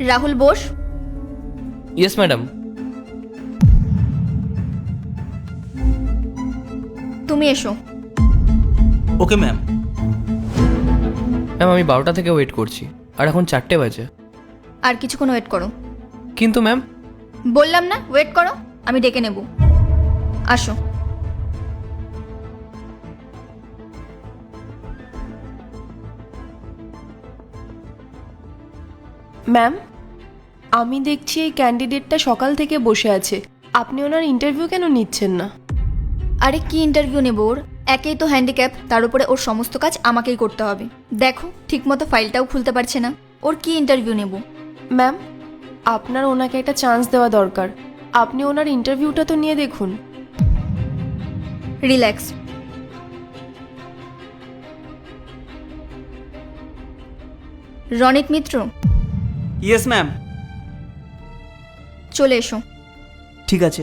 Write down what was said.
Rahul Bose. Yes madam. তুমি এসো। Okay ma'am. Ma'am আমি 12টা থেকে ওয়েট করছি, আর এখন 4টে বাজে। আর কিছুক্ষণ ওয়েট করো। কিন্তু ম্যাম। বললাম না ওয়েট করো, আমি ডেকে নেব। আসো। ম্যাম, আমি দেখছি এই ক্যান্ডিডেটটা সকাল থেকে বসে আছে। আপনি ওনার ইন্টারভিউ কেন নিচ্ছেন না? আরে কি ইন্টারভিউ নেব ওর? একেই তো হ্যান্ডিক্যাপ, তার উপরে ওর সমস্ত কাজ আমাকেই করতে হবে। দেখো ঠিকমতো ফাইলটাও খুলতে পারছে না, ওর কি ইন্টারভিউ নেব? ম্যাম, আপনার ওনাকে একটা চান্স দেওয়া দরকার। আপনি ওনার ইন্টারভিউটা তো নিয়ে দেখুন। রিল্যাক্স। রনিত মিত্র, ইয়েস ম্যাম। চলে এসো। ঠিক আছে।